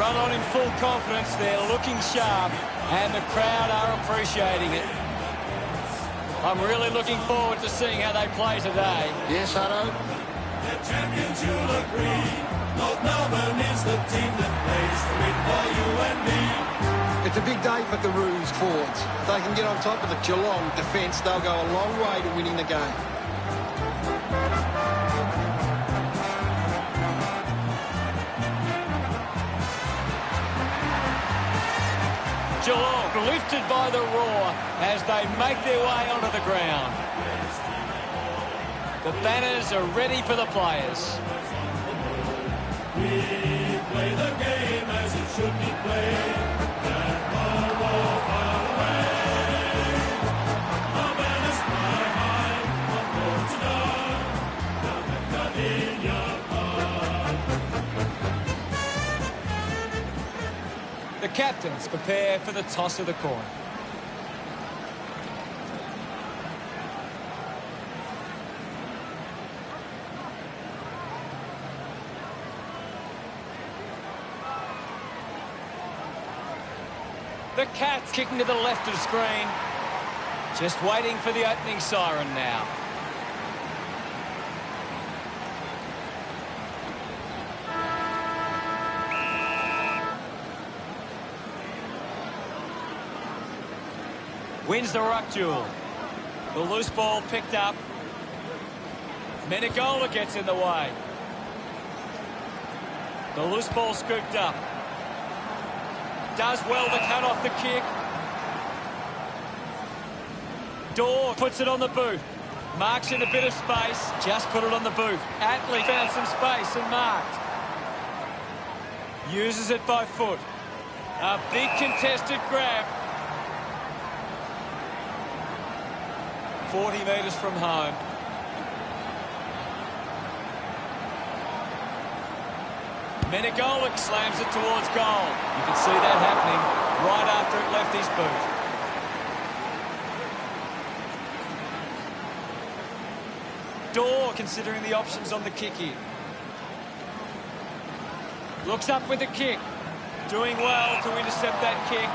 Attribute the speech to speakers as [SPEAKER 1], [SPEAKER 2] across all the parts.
[SPEAKER 1] Run on in full confidence. They're looking sharp, and the crowd are appreciating it. I'm really looking forward to seeing how they play today.
[SPEAKER 2] Yes, Hutto.
[SPEAKER 3] The champions, you'll agree. North Melbourne is the team that plays to win for you and me.
[SPEAKER 2] It's a big day for the Kangaroos forwards. If they can get on top of the Geelong defence, they'll go a long way to winning the game.
[SPEAKER 1] Geelong lifted by the roar as they make their way onto the ground. The banners are ready for the players.
[SPEAKER 3] We play the game as it should be played. And all war far away. Our banners fly high from port to dawn. Down the Cardinia Park.
[SPEAKER 1] The captains prepare for the toss of the coin. The Cats kicking to the left of the screen. Just waiting for the opening siren now. Wins the ruck duel. The loose ball picked up. Menegola gets in the way. The loose ball scooped up. Does well to cut off the kick. Dorr puts it on the boot. Marks in a bit of space. Just put it on the boot. Atley found some space and marked. Uses it by foot. A big contested grab. 40 metres from home. Menegola slams it towards goal. You can see that happening right after it left his boot. Dorr considering the options on the kick here. Looks up with the kick. Doing well to intercept that kick.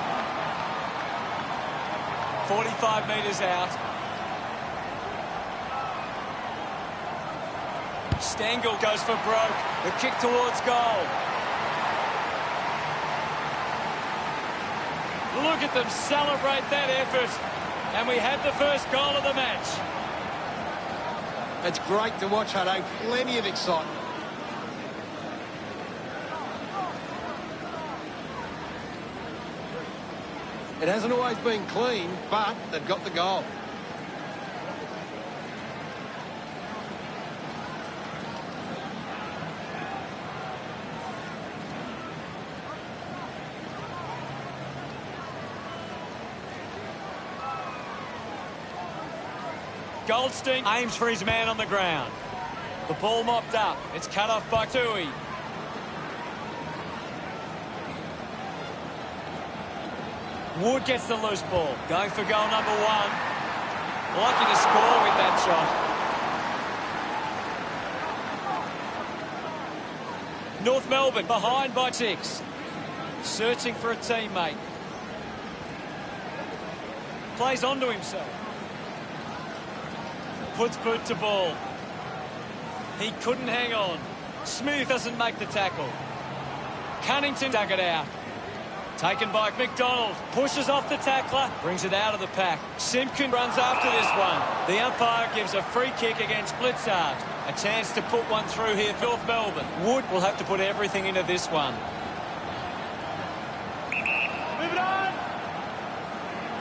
[SPEAKER 1] 45 metres out. Stengel goes for broke. The kick towards goal. Look at them celebrate that effort. And we have the first goal of the match.
[SPEAKER 2] It's great to watch, Hutto. Plenty of excitement. It hasn't always been clean, but they've got the goal.
[SPEAKER 1] Goldstein aims for his man on the ground. The ball mopped up. It's cut off by Tui. Wood gets the loose ball. Going for goal number one. Lucky to score with that shot. North Melbourne behind by 6. Searching for a teammate. Plays onto himself. Puts boot to ball. He couldn't hang on. Smith doesn't make the tackle. Cunnington dug it out. Taken by McDonald. Pushes off the tackler. Brings it out of the pack. Simpkin runs after this one. The umpire gives a free kick against Blitzard. A chance to put one through here for North Melbourne. Wood will have to put everything into this one. Move it on!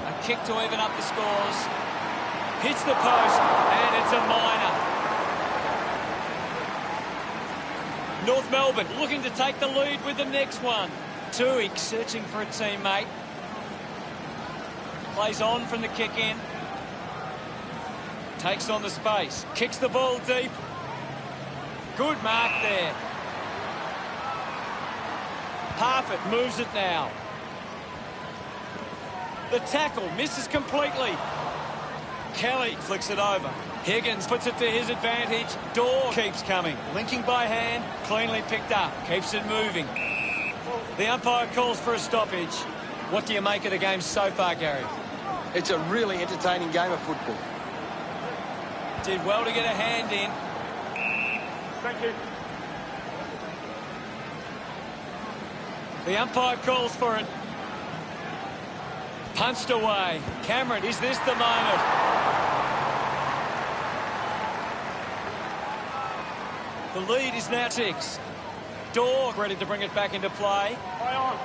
[SPEAKER 1] A kick to even up the scores. Hits the post, and it's a minor. North Melbourne looking to take the lead with the next one. Tui searching for a teammate. Plays on from the kick in. Takes on the space. Kicks the ball deep. Good mark there. Parfitt moves it now. The tackle misses completely. Kelly flicks it over. Higgins puts it to his advantage. Dorr keeps coming. Linking by hand. Cleanly picked up. Keeps it moving. The umpire calls for a stoppage. What do you make of the game so far, Gary?
[SPEAKER 2] It's a really entertaining game of football.
[SPEAKER 1] Did well to get a hand in.
[SPEAKER 3] Thank you.
[SPEAKER 1] The umpire calls for it. Punched away. Cameron, is this the moment? The lead is now 6. Dorr ready to bring it back into play.
[SPEAKER 3] Play on.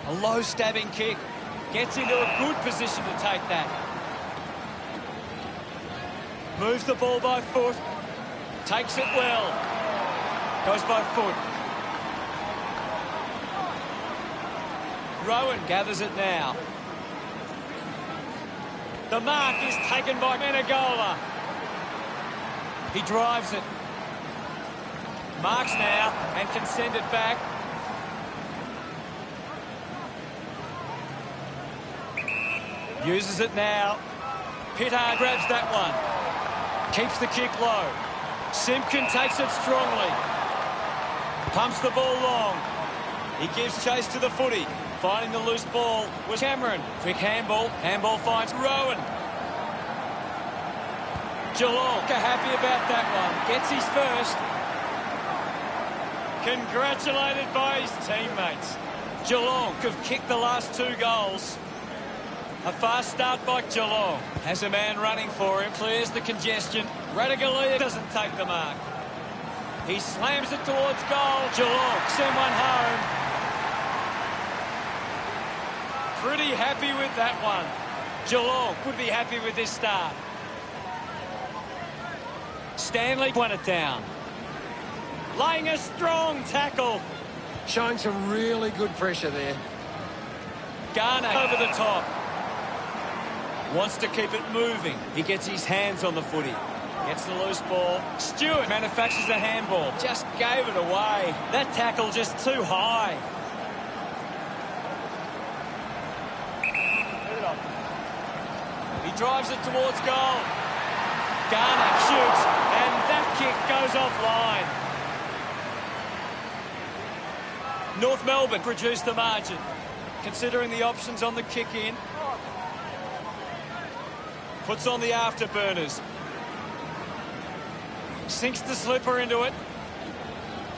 [SPEAKER 1] A low stabbing kick. Gets into a good position to take that. Moves the ball by foot. Takes it well. Goes by foot. Rowan gathers it now. The mark is taken by Menegola. He drives it. Marks now and can send it back. Uses it now. Pittard grabs that one. Keeps the kick low. Simpkin takes it strongly. Pumps the ball long. He gives chase to the footy. Finding the loose ball was Cameron. Quick handball. Handball finds Rowan. Geelong are happy about that one. Gets his first. Congratulated by his teammates. Geelong have kicked the last 2 goals. A fast start by Geelong. Has a man running for him. Clears the congestion. Radigalia doesn't take the mark. He slams it towards goal. Geelong send one home. Pretty happy with that one. Geelong would be happy with this start. Stanley won it down. Laying a strong tackle.
[SPEAKER 2] Showing some really good pressure there.
[SPEAKER 1] Garner over the top. Wants to keep it moving. He gets his hands on the footy. Gets the loose ball. Stewart manufactures a handball. Just gave it away. That tackle just too high. He drives it towards goal. Garner shoots, and that kick goes offline. North Melbourne produced the margin, considering the options on the kick-in. Puts on the afterburners. Sinks the slipper into it.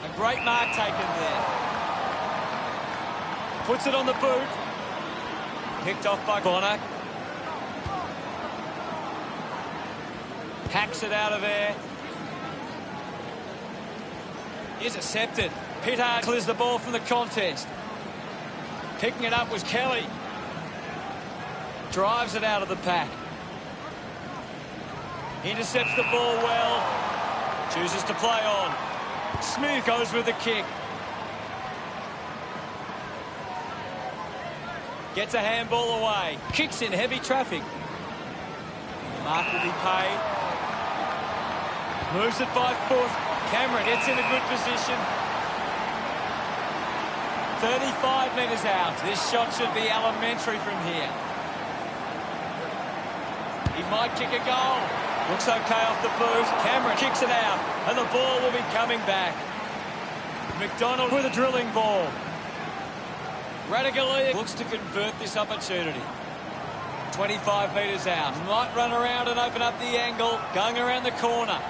[SPEAKER 1] A great mark taken there. Puts it on the boot. Picked off by Bonner. Hacks it out of there. Intercepted. Pittard clears the ball from the contest. Picking it up was Kelly. Drives it out of the pack. Intercepts the ball well. Chooses to play on. Smith goes with the kick. Gets a handball away. Kicks in heavy traffic. Mark will be paid. Moves it by foot. Cameron gets in a good position. 35 metres out. This shot should be elementary from here. He might kick a goal. Looks okay off the boot. Cameron kicks it out, and the ball will be coming back. McDonald with a drilling ball. Radigalia looks to convert this opportunity. 25 metres out. Might run around and open up the angle. Going around the corner.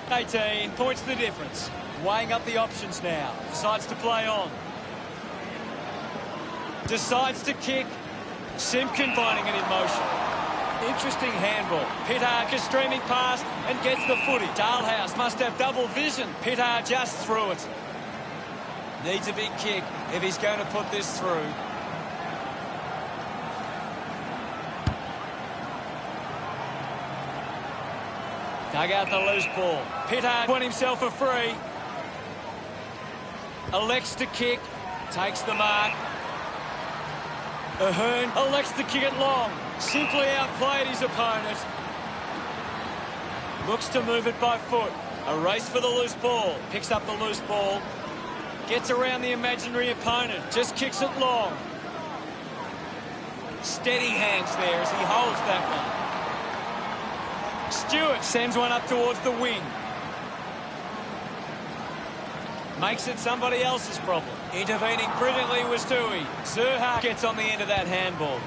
[SPEAKER 1] Okay. 18 points the difference. Weighing up the options now. Decides to play on. Decides to kick. Simpkin finding it in motion. Interesting handball. Pittard is streaming past and gets the footy. Dalhouse must have double vision. Pittard just threw it. Needs a big kick if he's going to put this through. Dug out the loose ball. Pittard won himself a free. Elects to kick. Takes the mark. Ahern elects to kick it long. Simply outplayed his opponent. Looks to move it by foot. A race for the loose ball. Picks up the loose ball. Gets around the imaginary opponent. Just kicks it long. Steady hands there as he holds that one. Stewart sends one up towards the wing. Makes it somebody else's problem. Intervening brilliantly was Tui. Zerha gets on the end of that handball.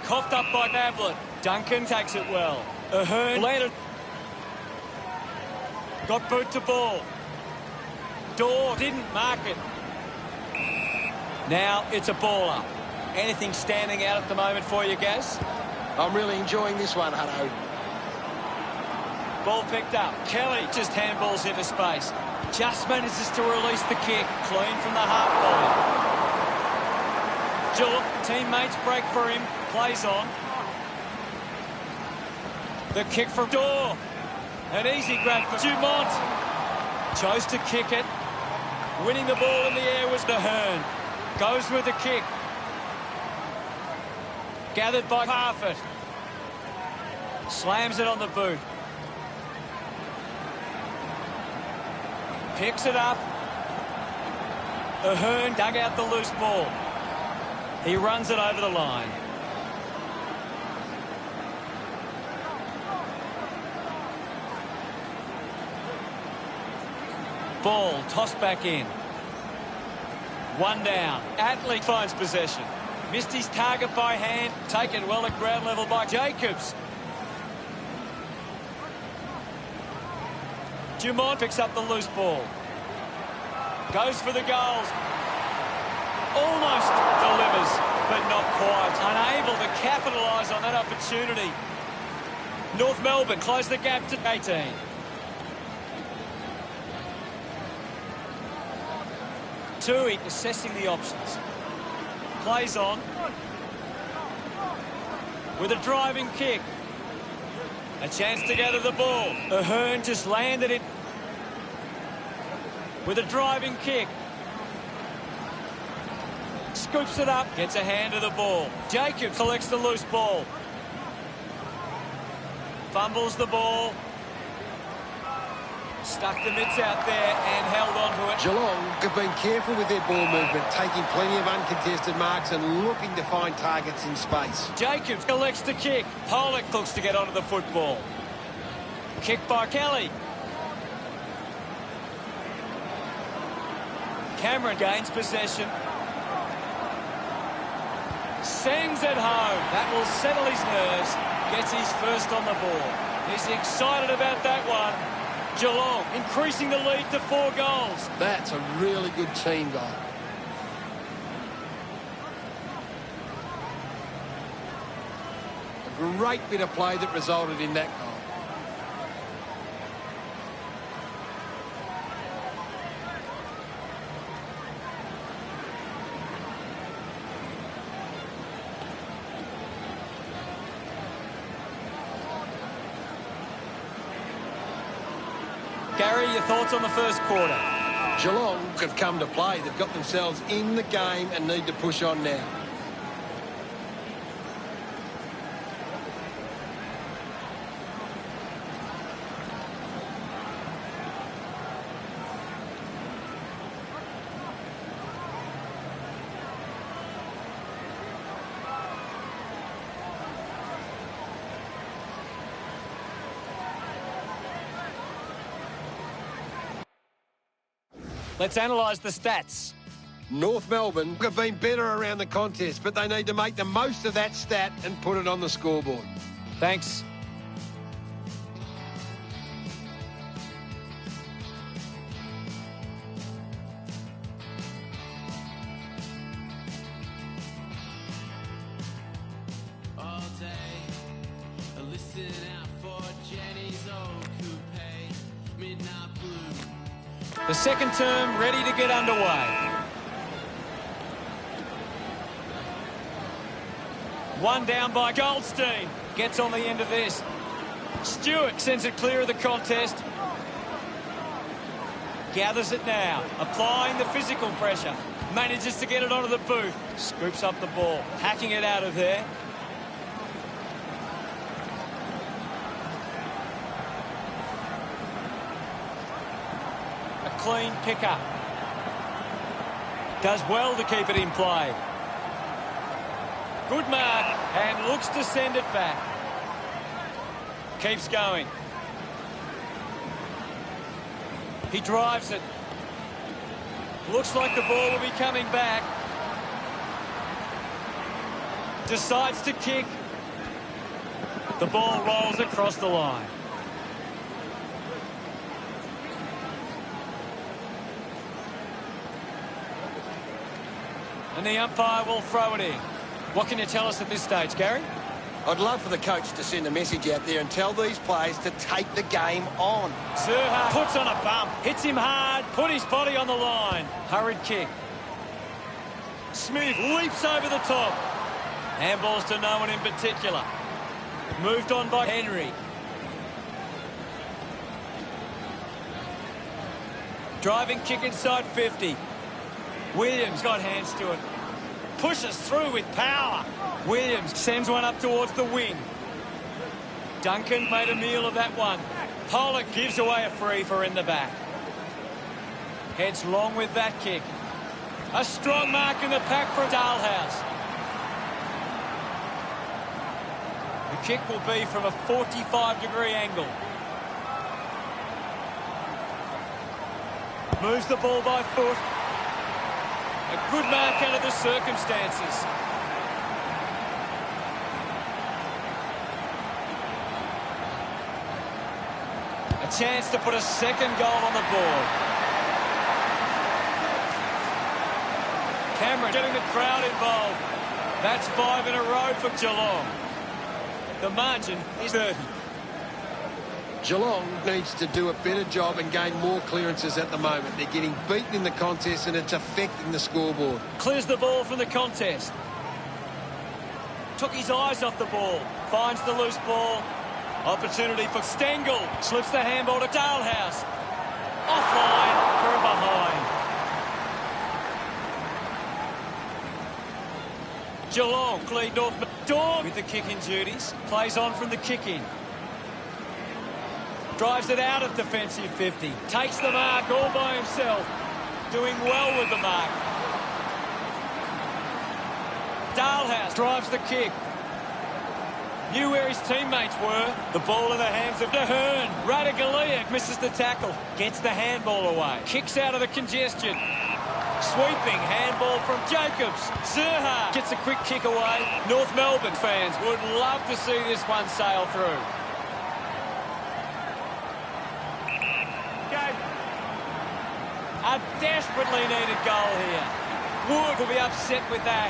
[SPEAKER 1] Coughed up by Ablett. Duncan takes it well. Ahern landed. Got boot to ball. Dorr didn't mark it. Now it's a ball up. Anything standing out at the moment for you, Gaz?
[SPEAKER 2] I'm really enjoying this one, Hutto.
[SPEAKER 1] Ball picked up. Kelly just handballs into space. Just manages to release the kick. Clean from the half volley. Geelong teammates break for him. Plays on. The kick from Dorr. An easy grab for Dumont. Chose to kick it. Winning the ball in the air was Ahern. Goes with the kick. Gathered by Parfitt. Slams it on the boot. Picks it up. Ahern dug out the loose ball. He runs it over the line. Ball tossed back in. One down. Atley finds possession. Missed his target by hand. Taken well at ground level by Jacobs. Dumont picks up the loose ball. Goes for the goals. Almost delivers, but not quite. Unable to capitalise on that opportunity. North Melbourne close the gap to 18. Tui assessing the options. Plays on. With a driving kick. A chance to gather the ball. Ahern just landed it. With a driving kick. Scoops it up. Gets a hand to the ball. Jacobs collects the loose ball. Fumbles the ball. Stuck the mitts out there and held on to it.
[SPEAKER 2] Geelong have been careful with their ball movement, taking plenty of uncontested marks and looking to find targets in space.
[SPEAKER 1] Jacobs collects the kick. Pollock looks to get onto the football. Kick by Kelly. Cameron gains possession. Sends it home. That will settle his nerves. Gets his first on the ball. He's excited about that one. Geelong increasing the lead to 4 goals.
[SPEAKER 2] That's a really good team goal. A great bit of play that resulted in that goal.
[SPEAKER 1] Gary, your thoughts on the first quarter?
[SPEAKER 2] Geelong have come to play. They've got themselves in the game and need to push on now.
[SPEAKER 1] Let's analyse the stats.
[SPEAKER 2] North Melbourne have been better around the contest, but they need to make the most of that stat and put it on the scoreboard.
[SPEAKER 1] Thanks.
[SPEAKER 3] All day, listen out for Jenny's old coupe, midnight blue.
[SPEAKER 1] The second term ready to get underway. One down by Goldstein. Gets on the end of this. Stewart sends it clear of the contest. Gathers it now. Applying the physical pressure. Manages to get it onto the boot. Scoops up the ball. Hacking it out of there. A clean pickup. Does well to keep it in play. Good mark, and looks to send it back. Keeps going. He drives it. Looks like the ball will be coming back. Decides to kick. The ball rolls across the line. And the umpire will throw it in. What can you tell us at this stage, Gary?
[SPEAKER 2] I'd love for the coach to send a message out there and tell these players to take the game on.
[SPEAKER 1] Zerha puts on a bump, hits him hard, put his body on the line. Hurried kick. Smith leaps over the top. Handballs to no one in particular. Moved on by Henry. Driving kick inside 50. Williams got hands to it. Pushes through with power. Williams sends one up towards the wing. Duncan made a meal of that one. Pollock gives away a free for in the back. Heads long with that kick. A strong mark in the pack from Dalhouse. The kick will be from a 45-degree angle. Moves the ball by foot. A good mark under the circumstances. A chance to put a second goal on the board. Cameron getting the crowd involved. That's 5 in a row for Geelong. The margin is 30.
[SPEAKER 2] Geelong needs to do a better job and gain more clearances at the moment. They're getting beaten in the contest and it's affecting the scoreboard.
[SPEAKER 1] Clears the ball from the contest. Took his eyes off the ball. Finds the loose ball. Opportunity for Stengel. Slips the handball to Dalhouse. Offline for a behind. Geelong lead North. Dawn with the kicking duties. Plays on from the kick-in. Drives it out of defensive 50. Takes the mark all by himself. Doing well with the mark. Dalhouse drives the kick. Knew where his teammates were. The ball in the hands of DeHern. Radaglia misses the tackle. Gets the handball away. Kicks out of the congestion. Sweeping handball from Jacobs. Zerha gets a quick kick away. North Melbourne fans would love to see this one sail through. A desperately needed goal here. Wood will be upset with that.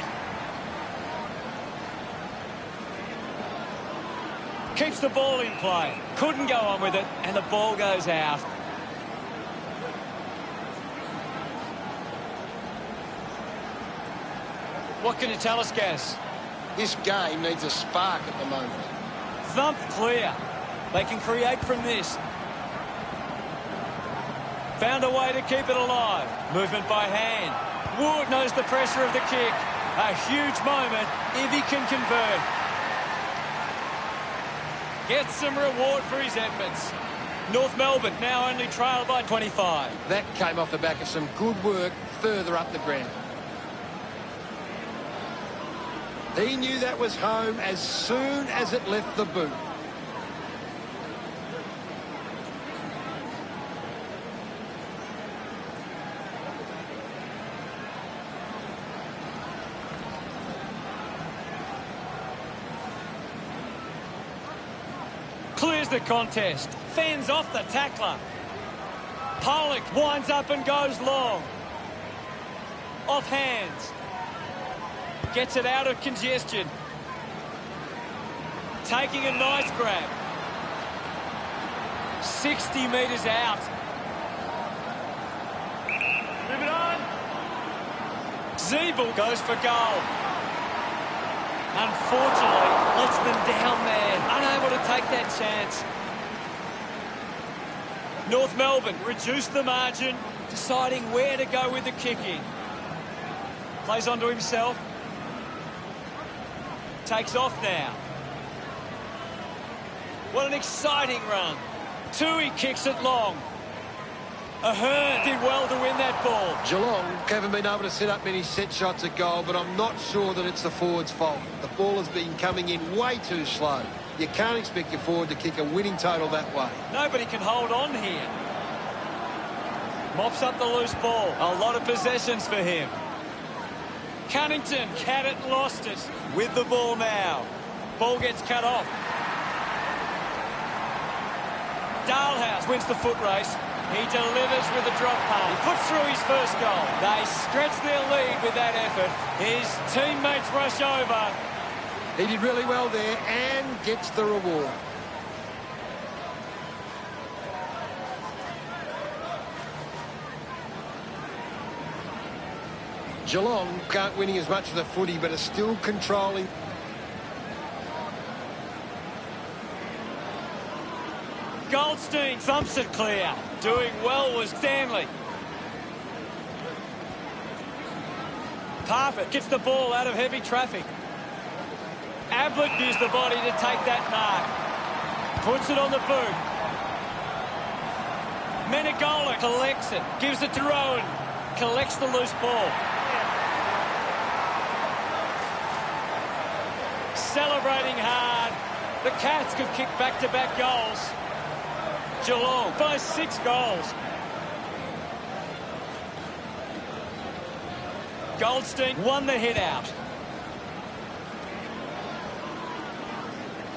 [SPEAKER 1] Keeps the ball in play. Couldn't go on with it, and the ball goes out. What can you tell us, Gaz?
[SPEAKER 2] This game needs a spark at the moment.
[SPEAKER 1] Thump clear. They can create from this. Found a way to keep it alive. Movement by hand. Wood knows the pressure of the kick. A huge moment if he can convert. Gets some reward for his efforts. North Melbourne now only trail by 25.
[SPEAKER 2] That came off the back of some good work further up the ground. He knew that was home as soon as it left the boot.
[SPEAKER 1] Clears the contest. Fends off the tackler. Pollock winds up and goes long. Off hands. Gets it out of congestion. Taking a nice grab. 60 metres out. Move it on. Zeeble goes for goal. Unfortunately, lets them down there. Unable to take that chance. North Melbourne reduced the margin, deciding where to go with the kicking. Plays onto himself. Takes off now. What an exciting run. Tui kicks it long. Ahern did well to win that ball.
[SPEAKER 2] Geelong haven't been able to set up many set shots at goal, but I'm not sure that it's the forward's fault. The ball has been coming in way too slow. You can't expect your forward to kick a winning total that way.
[SPEAKER 1] Nobody can hold on here. Mops up the loose ball. A lot of possessions for him. Cunnington, had it, lost it. With the ball now. Ball gets cut off. Dalhouse wins the foot race. He delivers with a drop punt. He puts through his first goal. They stretch their lead with that effort. His teammates rush over.
[SPEAKER 2] He did really well there and gets the reward. Geelong aren't winning as much of the footy, but are still controlling.
[SPEAKER 1] Goldstein thumps it clear. Doing well was Stanley. Parfitt gets the ball out of heavy traffic. Ablett used the body to take that mark. Puts it on the boot. Menegola collects it. Gives it to Rowan. Collects the loose ball. Celebrating hard. The Cats could kick back-to-back goals. Geelong by 6 goals. Goldstein won the hit out.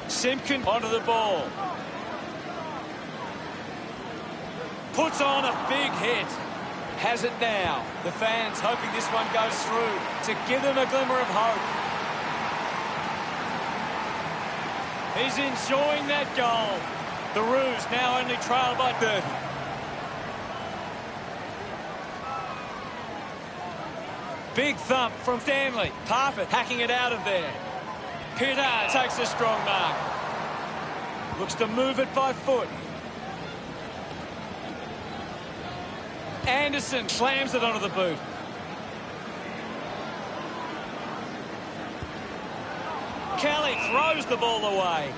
[SPEAKER 1] Simpkin onto the ball. Puts on a big hit. Has it now. The fans hoping this one goes through to give them a glimmer of hope. He's enjoying that goal. The Roos now only trail by 30. Big thump from Stanley. Parfitt hacking it out of there. Pittard takes a strong mark. Looks to move it by foot. Anderson slams it onto the boot. Kelly throws the ball away.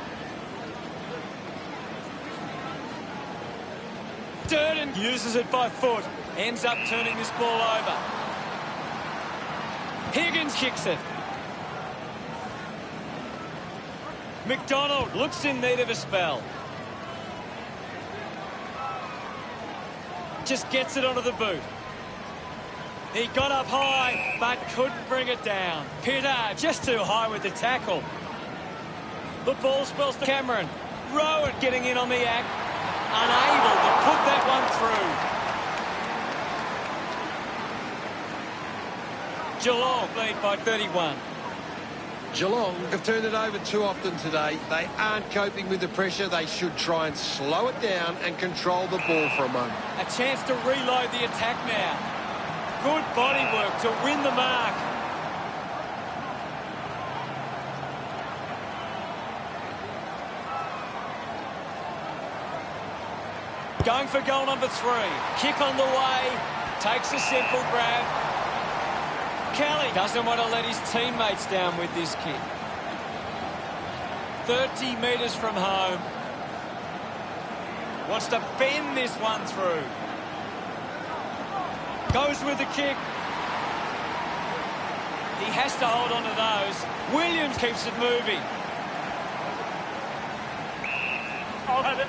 [SPEAKER 1] Durden uses it by foot. Ends up turning this ball over. Higgins kicks it. McDonald looks in need of a spell. Just gets it onto the boot. He got up high, but couldn't bring it down. Pittard just too high with the tackle. The ball spills to Cameron. Rowan getting in on the act. Unable to put that one through. Geelong lead by 31.
[SPEAKER 2] Geelong have turned it over too often today. They aren't coping with the pressure. They should try and slow it down and control the ball for a moment.
[SPEAKER 1] A chance to reload the attack now. Good body work to win the mark. Going for goal number 3. Kick on the way. Takes a simple grab. Kelly doesn't want to let his teammates down with this kick. 30 metres from home. Wants to bend this one through. Goes with the kick. He has to hold on to those. Williams keeps it moving. I'll have it.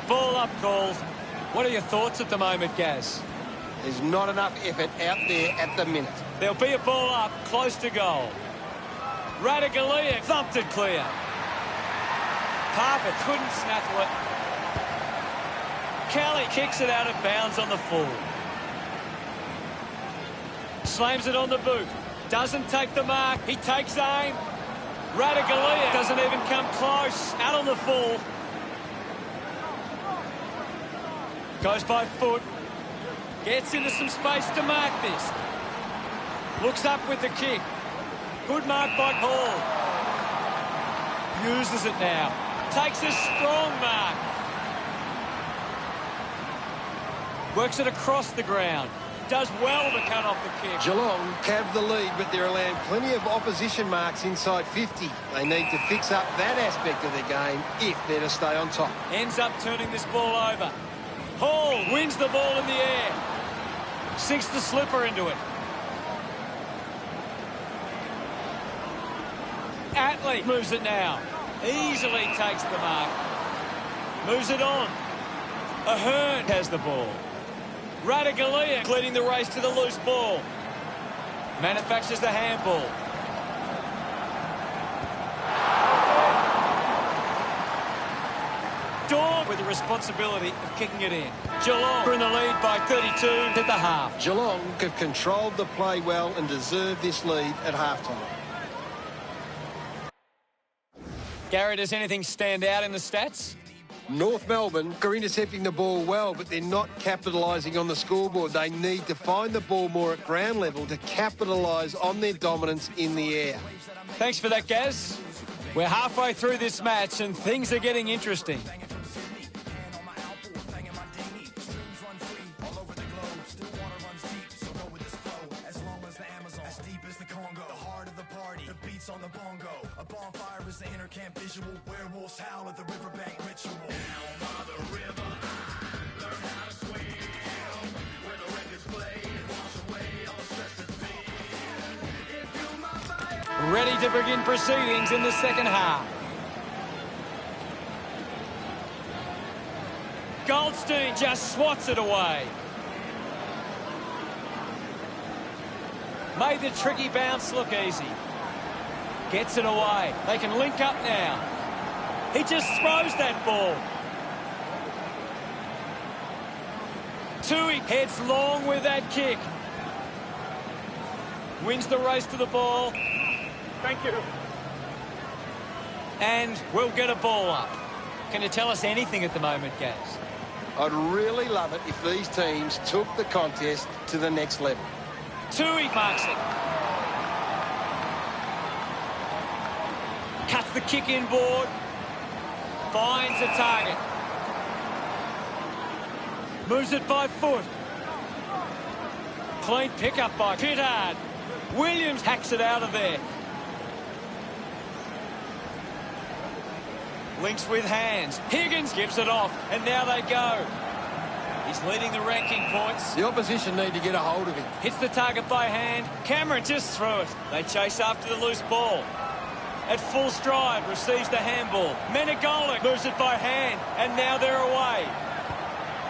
[SPEAKER 1] Ball up calls. What are your thoughts at the moment, Gaz?
[SPEAKER 2] There's not enough effort out there at the minute.
[SPEAKER 1] There'll be a ball up, close to goal. Radaglia thumped it clear. Parfitt couldn't snaffle it. Kelly kicks it out of bounds on the full. Slams it on the boot. Doesn't take the mark. He takes aim. Radaglia doesn't even come close. Out on the full. Goes by foot. Gets into some space to mark this. Looks up with the kick. Good mark by Paul. Uses it now. Takes a strong mark. Works it across the ground. Does well to cut off the kick.
[SPEAKER 2] Geelong have the lead, but they're allowing plenty of opposition marks inside 50. They need to fix up that aspect of their game if they're to stay on top.
[SPEAKER 1] Ends up turning this ball over. Hall wins the ball in the air. Sinks the slipper into it. Atley moves it now. Easily takes the mark. Moves it on. Ahern has the ball. Radaglia leading the race to the loose ball. Manufactures the handball. Dawn with the responsibility of kicking it in. Geelong are in the lead by 32 at the half.
[SPEAKER 2] Geelong have controlled the play well and deserve this lead at halftime.
[SPEAKER 1] Gary, does anything stand out in the stats?
[SPEAKER 2] North Melbourne are intercepting the ball well, but they're not capitalising on the scoreboard. They need to find the ball more at ground level to capitalise on their dominance in the air.
[SPEAKER 1] Thanks for that, Gaz. We're halfway through this match and things are getting interesting.
[SPEAKER 3] On the bongo, a bonfire is the inner camp visual. Werewolves howl at the riverbank ritual. Down by the river, learn how to swim. Where the records play and wash away all the stress that's been. If you my fire.
[SPEAKER 1] Ready to begin proceedings in the second half. Goldstein just swats it away. Made the tricky bounce look easy. Gets it away. They can link up now. He just throws that ball. Tui heads long with that kick. Wins the race to the ball.
[SPEAKER 4] Thank you.
[SPEAKER 1] And we'll get a ball up. Can you tell us anything at the moment, Gaz?
[SPEAKER 2] I'd really love it if these teams took the contest to the next level.
[SPEAKER 1] Tui marks it. Cuts the kick inboard. Finds a target. Moves it by foot. Clean pickup by Pittard. Williams hacks it out of there. Links with hands. Higgins gives it off. And now they go. He's leading the ranking points.
[SPEAKER 2] The opposition need to get a hold of him.
[SPEAKER 1] Hits the target by hand. Cameron just threw it. They chase after the loose ball. At full stride, receives the handball. Menegola moves it by hand, and now they're away.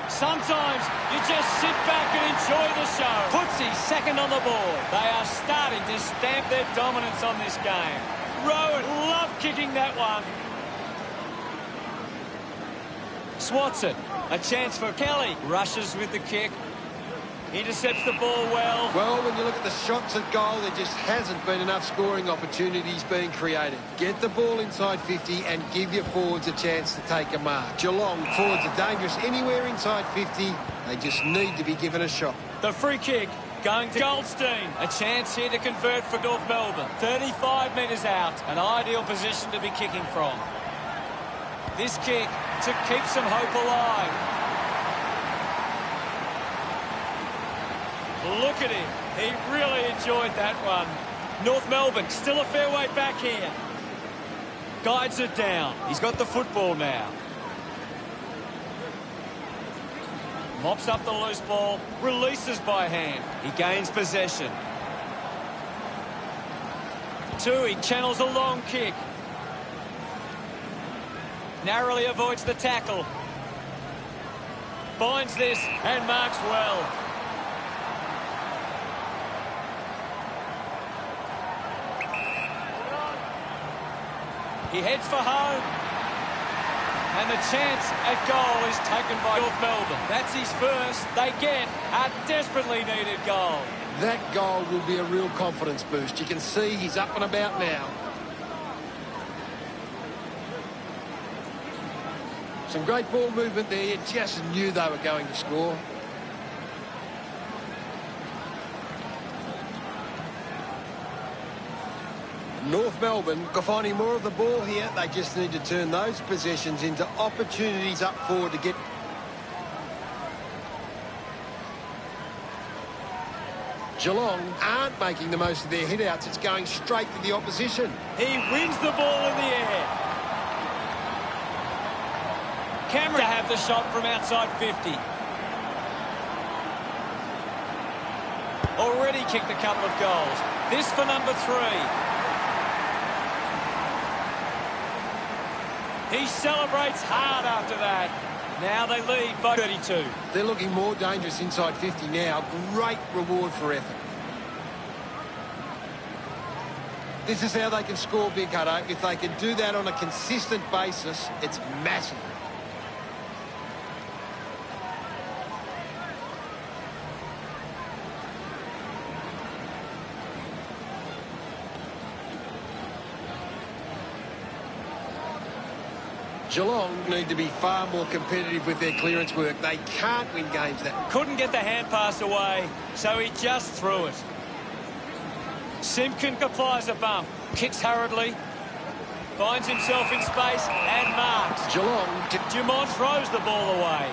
[SPEAKER 1] Sometimes you just sit back and enjoy the show. Footsy second on the board. They are starting to stamp their dominance on this game. Rowan loved kicking that one. Swats it. A chance for Kelly. Rushes with the kick. Intercepts the ball well.
[SPEAKER 2] Well, when you look at the shots at goal, there just hasn't been enough scoring opportunities being created. Get the ball inside 50 and give your forwards a chance to take a mark. Geelong forwards are dangerous anywhere inside 50. They just need to be given a shot.
[SPEAKER 1] The free kick going to Goldstein. A chance here to convert for North Melbourne. 35 metres out. An ideal position to be kicking from. This kick to keep some hope alive. Look at him. He really enjoyed that one. North Melbourne still a fair way back here. Guides it down. He's got the football now. Mops up the loose ball. Releases by hand. He gains possession. Tui channels a long kick. Narrowly avoids the tackle. Finds this and marks well. He heads for home. And the chance at goal is taken by North Melbourne. That's his first. They get a desperately needed goal.
[SPEAKER 2] That goal will be a real confidence boost. You can see he's up and about now. Some great ball movement there. You just knew they were going to score. North Melbourne are finding more of the ball here. They just need to turn those possessions into opportunities up forward to get... Geelong aren't making the most of their hit-outs. It's going straight to the opposition.
[SPEAKER 1] He wins the ball in the air. Cameron to have the shot from outside 50. Already kicked a couple of goals. This for number 3. He celebrates hard after that. Now they lead by 32.
[SPEAKER 2] They're looking more dangerous inside 50 now. Great reward for effort. This is how they can score, Big Hutto. If they can do that on a consistent basis, it's massive. Geelong need to be far more competitive with their clearance work. They can't win games that way.
[SPEAKER 1] Couldn't get the hand pass away, so he just threw it. Simpkin applies a bump, kicks hurriedly, finds himself in space and marks.
[SPEAKER 2] Geelong.
[SPEAKER 1] Dumont throws the ball away,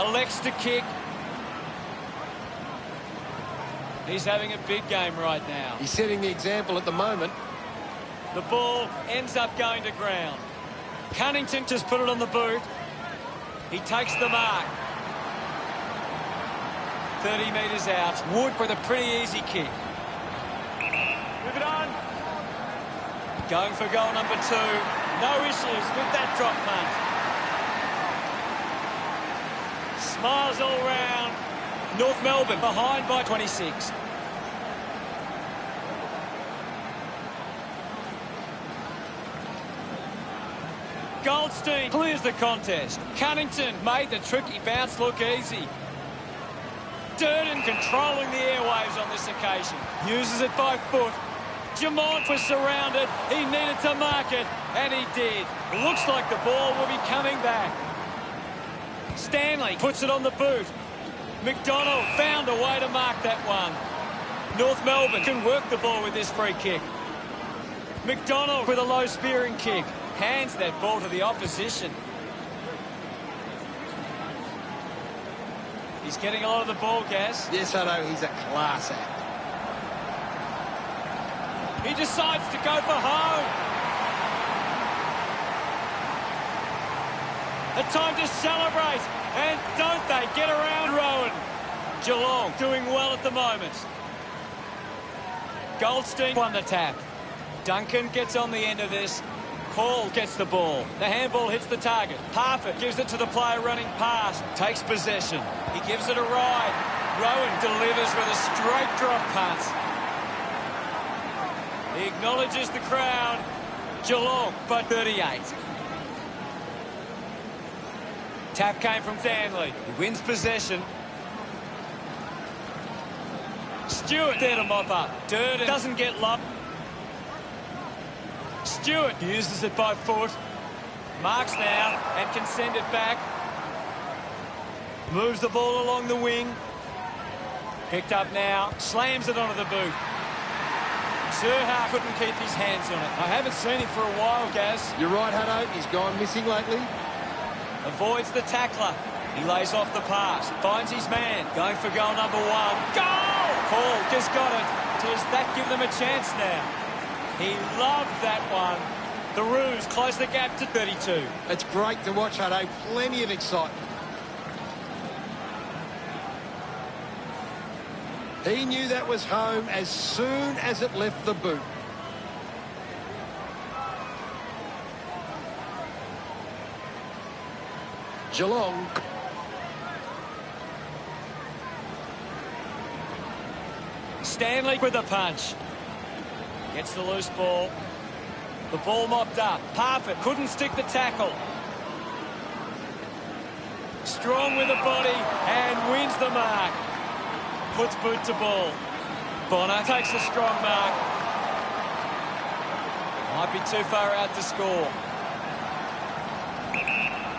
[SPEAKER 1] elects to kick. He's having a big game right now.
[SPEAKER 2] He's setting the example at the moment.
[SPEAKER 1] The ball ends up going to ground. Cunnington just put it on the boot. He takes the mark. 30 metres out. Wood with a pretty easy kick. Move it on. Going for goal number 2. No issues with that drop punt. Smiles all round. North Melbourne behind by 26. Goldstein clears the contest. Cunnington made the tricky bounce look easy. Durden controlling the airwaves on this occasion. Uses it by foot. Dumont was surrounded. He needed to mark it, and he did. Looks like the ball will be coming back. Stanley puts it on the boot. McDonald found a way to mark that one. North Melbourne can work the ball with this free kick. McDonald with a low spearing kick. Hands that ball to the opposition. He's getting a lot of the ball, Gaz.
[SPEAKER 2] Yes, I know. He's a class act.
[SPEAKER 1] He decides to go for home. A time to celebrate. And don't they get around Rowan. Geelong doing well at the moment. Goldstein won the tap. Duncan gets on the end of this. Hall gets the ball. The handball hits the target. Harford gives it to the player running past. Takes possession. He gives it a ride. Rowan delivers with a straight drop punt. He acknowledges the crowd. Geelong by 38. Tap came from Stanley. He wins possession. Stewart there to mop up. Durden doesn't get low. Stewart uses it by foot. Marks now and can send it back. Moves the ball along the wing. Picked up now. Slams it onto the boot. Serha couldn't keep his hands on it. I haven't seen him for a while, Gaz.
[SPEAKER 2] You're right, Hutto. He's gone missing lately.
[SPEAKER 1] Avoids the tackler. He lays off the pass. Finds his man. Going for goal number 1. Goal! Hall just got it. Does that give them a chance now? He loved that one. The Roos close the gap to 32.
[SPEAKER 2] It's great to watch, Hutto. Plenty of excitement. He knew that was home as soon as it left the boot. Geelong.
[SPEAKER 1] Stanley with the punch. Gets the loose ball. The ball mopped up. Parfitt couldn't stick the tackle. Strong with the body and wins the mark. Puts boot to ball. Bonner takes a strong mark. Might be too far out to score.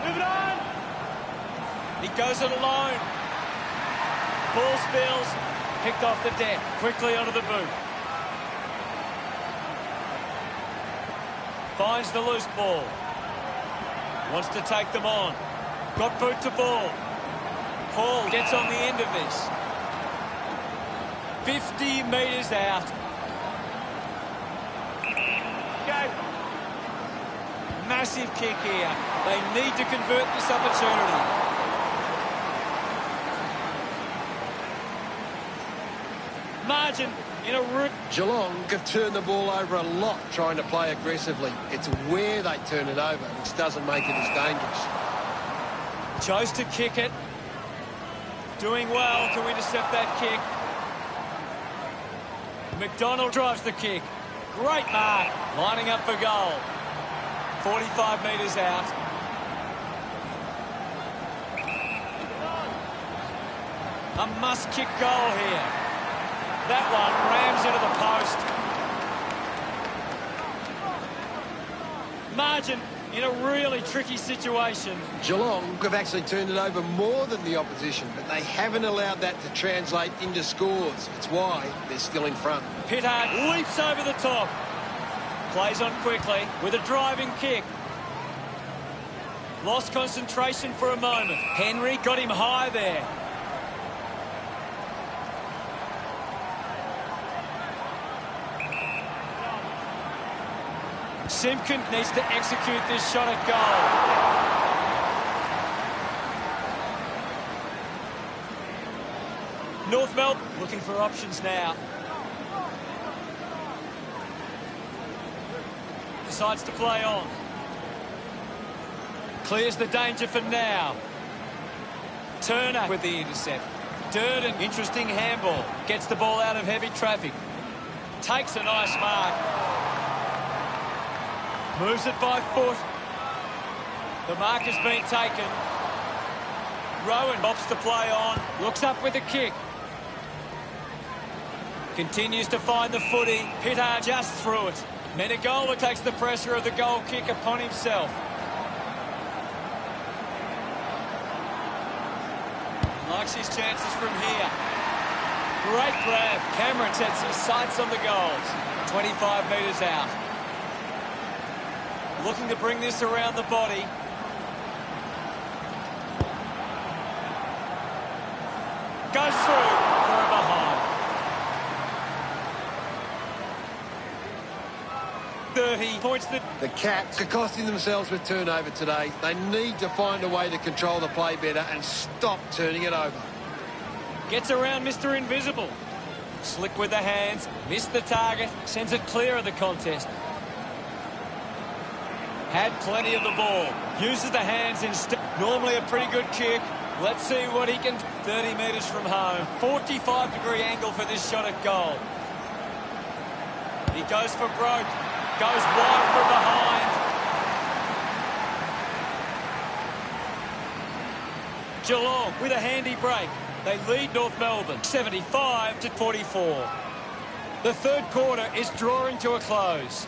[SPEAKER 1] Move it on. He goes it alone. Ball spills. Picked off the deck. Quickly onto the boot. Finds the loose ball. Wants to take them on. Got boot to ball. Paul gets on the end of this. 50 metres out. Go. Massive kick here. They need to convert this opportunity. Margin in a
[SPEAKER 2] Geelong have turned the ball over a lot trying to play aggressively. It's where they turn it over which doesn't make it as dangerous.
[SPEAKER 1] chose to kick it. Doing well to intercept that kick. McDonald drives the kick. Great mark. Lining up for goal. 45 metres out. A must-kick goal here. That one rams into the post. Margin in a really tricky situation.
[SPEAKER 2] Geelong have actually turned it over more than the opposition, but they haven't allowed that to translate into scores. It's why they're still in front.
[SPEAKER 1] Pittard leaps over the top. Plays on quickly with a driving kick. Lost concentration for a moment. Henry got him high there. Simpkin needs to execute this shot at goal. North Melbourne looking for options now. Decides to play on. Clears the danger for now. Turner with the intercept. Durden, interesting handball. Gets the ball out of heavy traffic. Takes a nice mark. Moves it by foot. The mark has been taken. Rowan opts to play on. Looks up with a kick. Continues to find the footy. Pittard just through it. Menegola takes the pressure of the goal kick upon himself. Likes his chances from here. Great grab. Cameron sets his sights on the goals. 25 metres out. Looking to bring this around the body. Goes through for a behind. 30 points.
[SPEAKER 2] The Cats are costing themselves with turnover today. They need to find a way to control the play better and stop turning it over.
[SPEAKER 1] Gets around Mr. Invisible. Slick with the hands. Missed the target. Sends it clear of the contest. Had plenty of the ball. Uses the hands instead. Normally a pretty good kick. Let's see what he can. 30 metres from home. 45-degree angle for this shot at goal. He goes for broke. Goes wide from behind. Geelong with a handy break. They lead North Melbourne 75-44. The third quarter is drawing to a close.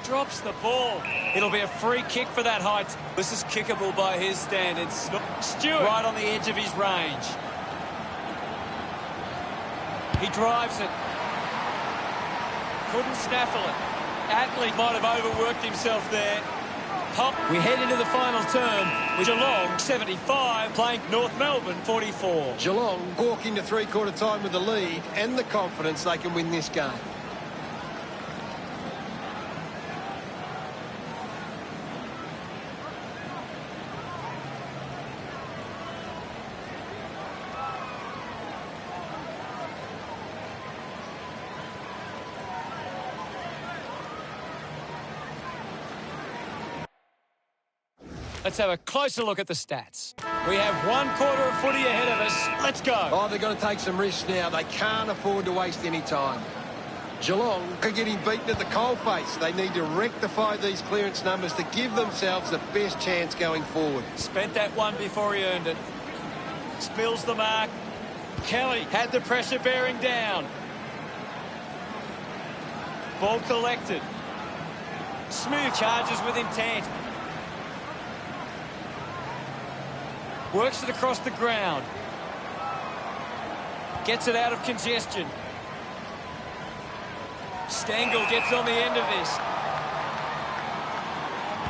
[SPEAKER 1] Drops the ball. It'll be a free kick for that height. This is kickable by his standards. Stewart right on the edge of his range. He drives it. Couldn't snaffle it. Atley might have overworked himself there. Pop. We head into the final term with Geelong 75 playing North Melbourne 44.
[SPEAKER 2] Geelong walk into three-quarter time with the lead and the confidence they can win this game.
[SPEAKER 1] Let's have a closer look at the stats. We have one quarter of footy ahead of us. Let's go.
[SPEAKER 2] Oh, they've got to take some risks now. They can't afford to waste any time. Geelong are getting beaten at the coalface. They need to rectify these clearance numbers to give themselves the best chance going forward.
[SPEAKER 1] Spent that one before he earned it. Spills the mark. Kelly had the pressure bearing down. Ball collected. Smooth charges with intent. Works it across the ground. Gets it out of congestion. Stengel gets on the end of this.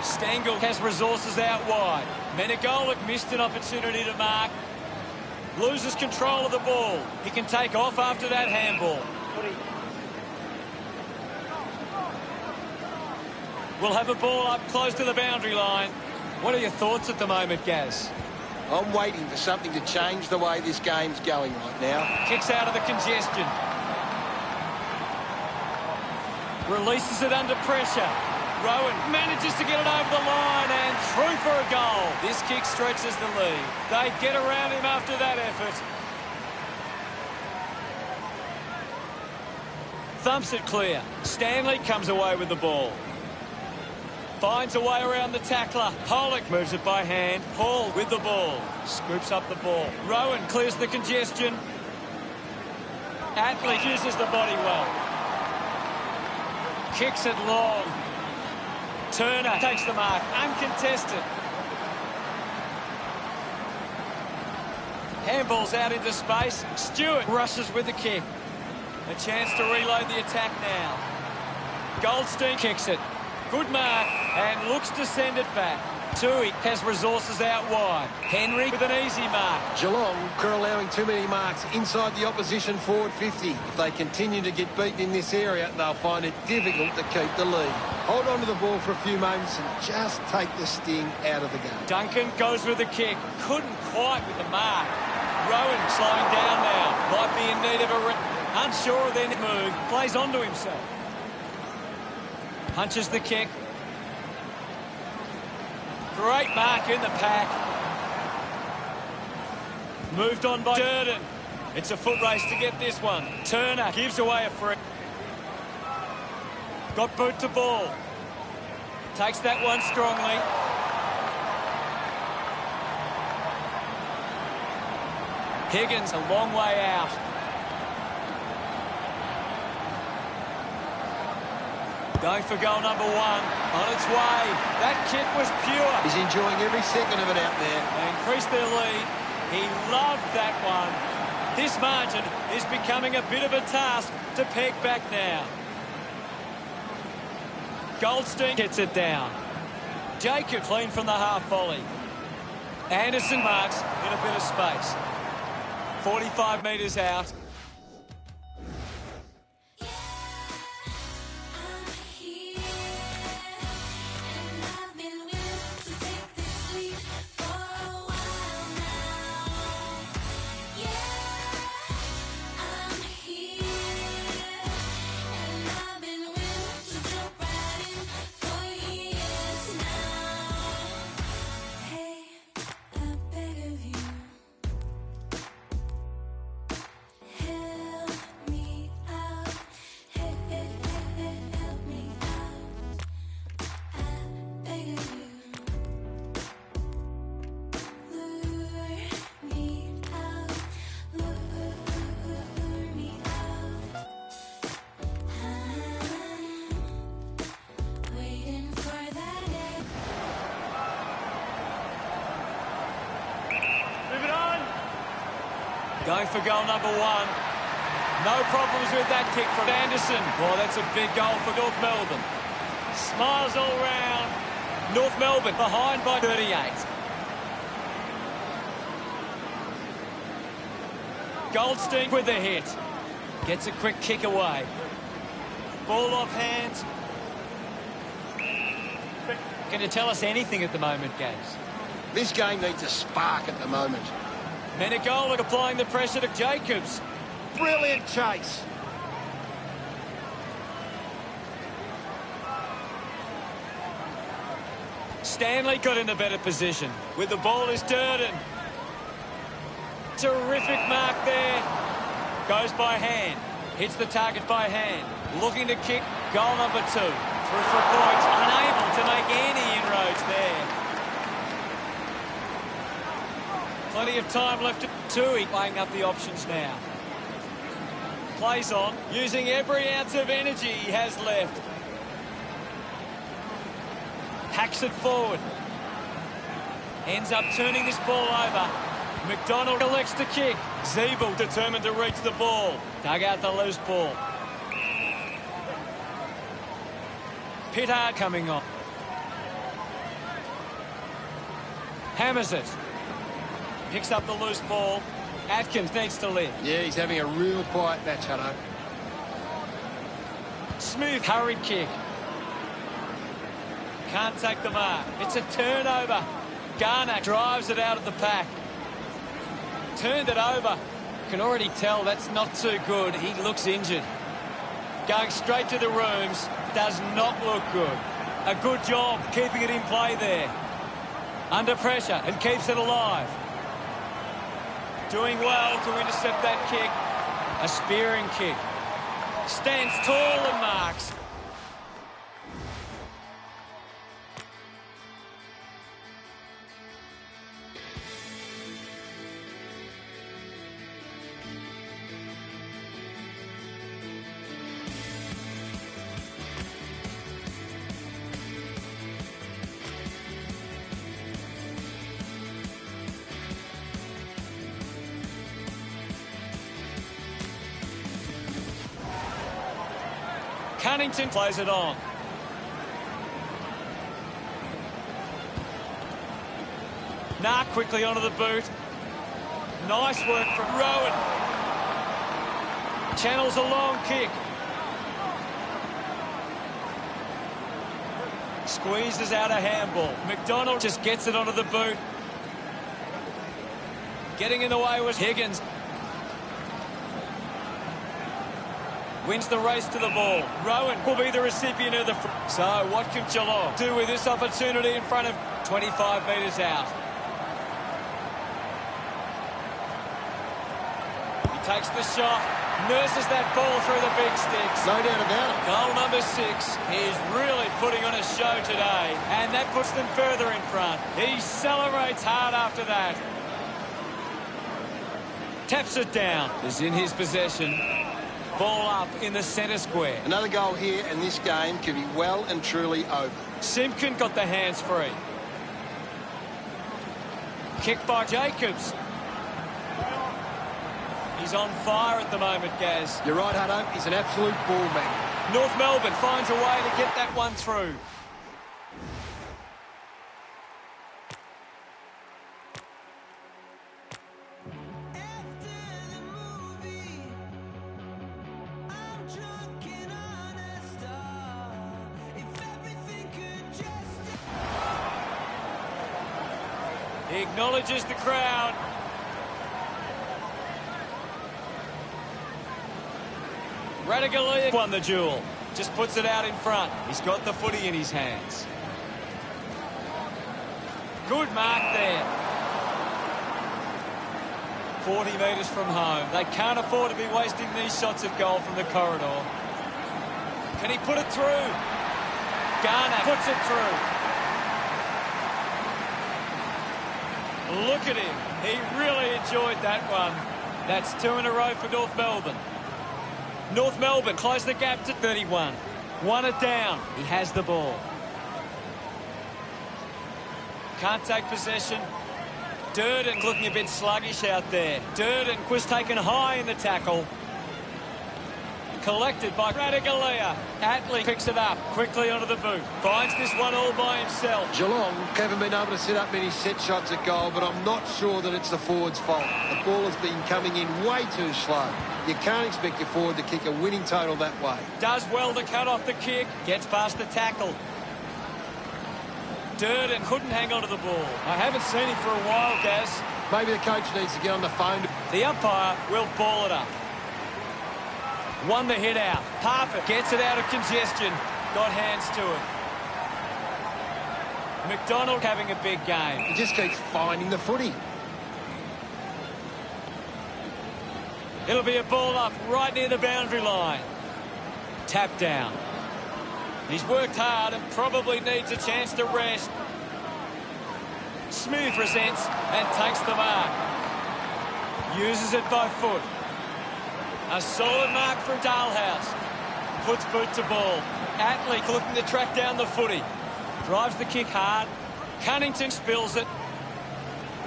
[SPEAKER 1] Stengel has resources out wide. Menegola missed an opportunity to mark. Loses control of the ball. He can take off after that handball. We'll have a ball up close to the boundary line. What are your thoughts at the moment, Gaz?
[SPEAKER 2] I'm waiting for something to change the way this game's going right now.
[SPEAKER 1] Kicks out of the congestion. Releases it under pressure. Rowan manages to get it over the line and through for a goal. This kick stretches the lead. They get around him after that effort. Thumps it clear. Stanley comes away with the ball. Finds a way around the tackler. Pollock moves it by hand. Hall with the ball. Scoops up the ball. Rowan clears the congestion. Atley uses the body well. Kicks it long. Turner takes the mark. Uncontested. Handball's out into space. Stewart rushes with the kick. A chance to reload the attack now. Goldstein kicks it. Good mark and looks to send it back. Tui has resources out wide. Henry with an easy mark.
[SPEAKER 2] Geelong are allowing too many marks inside the opposition forward 50. If they continue to get beaten in this area, they'll find it difficult to keep the lead. Hold on to the ball for a few moments and just take the sting out of the game.
[SPEAKER 1] Duncan goes with the kick. Couldn't quite with the mark. Rowan slowing down now. Might be in need of a... Unsure of their move. Plays onto himself. Punches the kick. Great mark in the pack. Moved on by Durden. It's a foot race to get this one. Turner gives away a free. Got boot to ball. Takes that one strongly. Higgins a long way out. Going for goal number 1. On its way. That kick was pure.
[SPEAKER 2] He's enjoying every second of it out there.
[SPEAKER 1] They increased their lead. He loved that one. This margin is becoming a bit of a task to peg back now. Goldstein gets it down. Jacob clean from the half volley. Anderson marks in a bit of space. 45 metres out. Going for goal number 1. No problems with that kick from Anderson. Well, that's a big goal for North Melbourne. Smiles all round. North Melbourne behind by 38. Goldstein with the hit. Gets a quick kick away. Ball off hands. Can you tell us anything at the moment, Gaz?
[SPEAKER 2] This game needs a spark at the moment.
[SPEAKER 1] Menegola applying the pressure to Jacobs.
[SPEAKER 2] Brilliant chase.
[SPEAKER 1] Stanley got in a better position. With the ball is Durden. Terrific mark there. Goes by hand. Hits the target by hand. Looking to kick. Goal number 2. Through for a point. Unable to make any inroads there. Plenty of time left to Tui weighing up the options now. Plays on, using every ounce of energy he has left. Hacks it forward. Ends up turning this ball over. McDonald elects to kick. Zeeble determined to reach the ball. Dug out the loose ball. Pittard coming on. Hammers it. Picks up the loose ball. Atkins needs to lift.
[SPEAKER 2] Yeah, he's having a real quiet match, Hutto.
[SPEAKER 1] Smooth hurried kick. Can't take the mark. It's a turnover. Garner drives it out of the pack. Turned it over. Can already tell that's not too good. He looks injured. Going straight to the rooms does not look good. A good job keeping it in play there. Under pressure and keeps it alive. Doing well to intercept that kick. A spearing kick. Stands tall and marks. Cunnington plays it on. Nah, quickly onto the boot. Nice work from Rowan. Channels a long kick. Squeezes out a handball. McDonald just gets it onto the boot. Getting in the way was Higgins. Wins the race to the ball. Rowan will be the recipient of the... So what can Geelong do with this opportunity in front of 25 metres out? He takes the shot, nurses that ball through the big sticks.
[SPEAKER 2] No doubt about it.
[SPEAKER 1] Goal number 6. He's really putting on a show today, and that puts them further in front. He celebrates hard after that. Taps it down. Is in his possession. Ball up in the centre square.
[SPEAKER 2] Another goal here, and this game can be well and truly over.
[SPEAKER 1] Simpkin got the hands free. Kick by Jacobs. He's on fire at the moment, Gaz.
[SPEAKER 2] You're right, Hutto. He's an absolute ball magnet.
[SPEAKER 1] North Melbourne finds a way to get that one through. He acknowledges the crowd. Radaglia won the duel. Just puts it out in front. He's got the footy in his hands. Good mark there. 40 metres from home. They can't afford to be wasting these shots at goal from the corridor. Can he put it through? Garner puts it through. Look at him. He really enjoyed that one. That's 2 in a row for North Melbourne. North Melbourne close the gap to 31. 1 it down. He has the ball. Can't take possession. Durden looking a bit sluggish out there. Durden was taken high in the tackle. Collected by Radaglia. Atley picks it up quickly onto the boot. Finds this one all by himself.
[SPEAKER 2] Geelong haven't been able to set up many set shots at goal, but I'm not sure that it's the forward's fault. The ball has been coming in way too slow. You can't expect your forward to kick a winning total that way.
[SPEAKER 1] Does well to cut off the kick. Gets past the tackle. Durden couldn't hang on to the ball. I haven't seen him for a while, Gaz.
[SPEAKER 2] Maybe the coach needs to get on the phone.
[SPEAKER 1] The umpire will ball it up. Won the hit out. Parfitt gets it out of congestion. Got hands to it. McDonald having a big game.
[SPEAKER 2] He just keeps finding the footy.
[SPEAKER 1] It'll be a ball up right near the boundary line. Tap down. He's worked hard and probably needs a chance to rest. Smooth resents and takes the mark. Uses it by foot. A solid mark from Dalhouse. Puts boot to ball. Atley looking to track down the footy. Drives the kick hard. Cunnington spills it.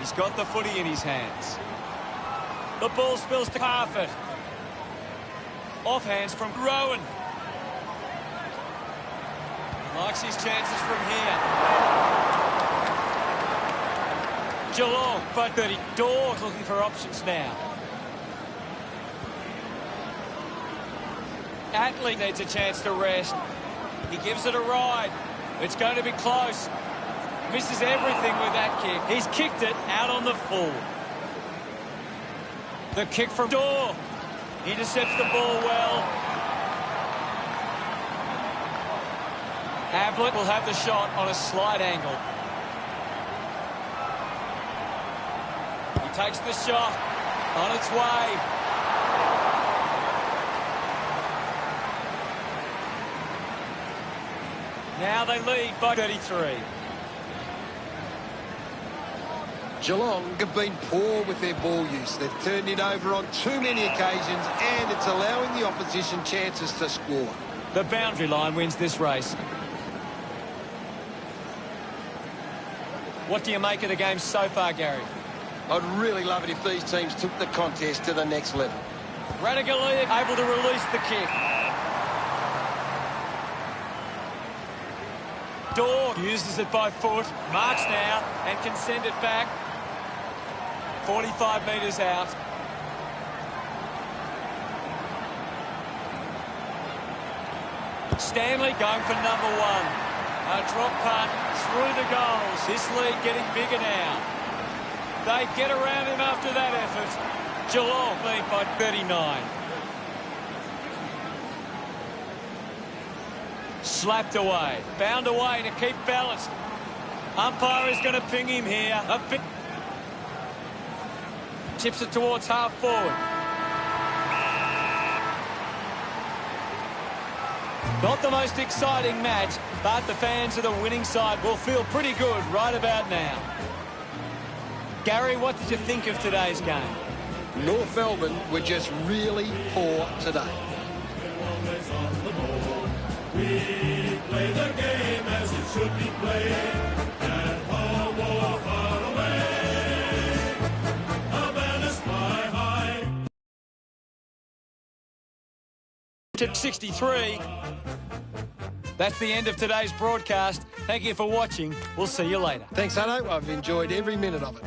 [SPEAKER 1] He's got the footy in his hands. The ball spills to Parfitt. Off hands from Rowan. Likes his chances from here. Geelong, but 30. Dawes looking for options now. Atley needs a chance to rest. He gives it a ride. It's going to be close. Misses everything with that kick. He's kicked it out on the full. The kick from Daw. Intercepts the ball well. Ablett will have the shot on a slight angle. He takes the shot on its way. Now they lead by 33.
[SPEAKER 2] Geelong have been poor with their ball use. They've turned it over on too many occasions, and it's allowing the opposition chances to score.
[SPEAKER 1] The boundary line wins this race. What do you make of the game so far, Gary?
[SPEAKER 4] I'd really love it if these teams took the contest to the next level.
[SPEAKER 1] Radigali able to release the kick. Dorr uses it by foot, marks now, and can send it back. 45 metres out. Stanley going for number one. A drop punt through the goals. This lead getting bigger now. They get around him after that effort. Geelong lead by 39. Slapped away. Bound away to keep balance. Umpire is going to ping him here. Tips it towards half forward. Not the most exciting match, but the fans of the winning side will feel pretty good right about now. Gary, what did you think of today's game?
[SPEAKER 2] North Melbourne were just really poor today.
[SPEAKER 3] We play the game as it should be played. At home or far away, a banner fly high.
[SPEAKER 1] To 63. That's the end of today's broadcast. Thank you for watching. We'll see you later.
[SPEAKER 2] Thanks, Hutto. I've enjoyed every minute of it.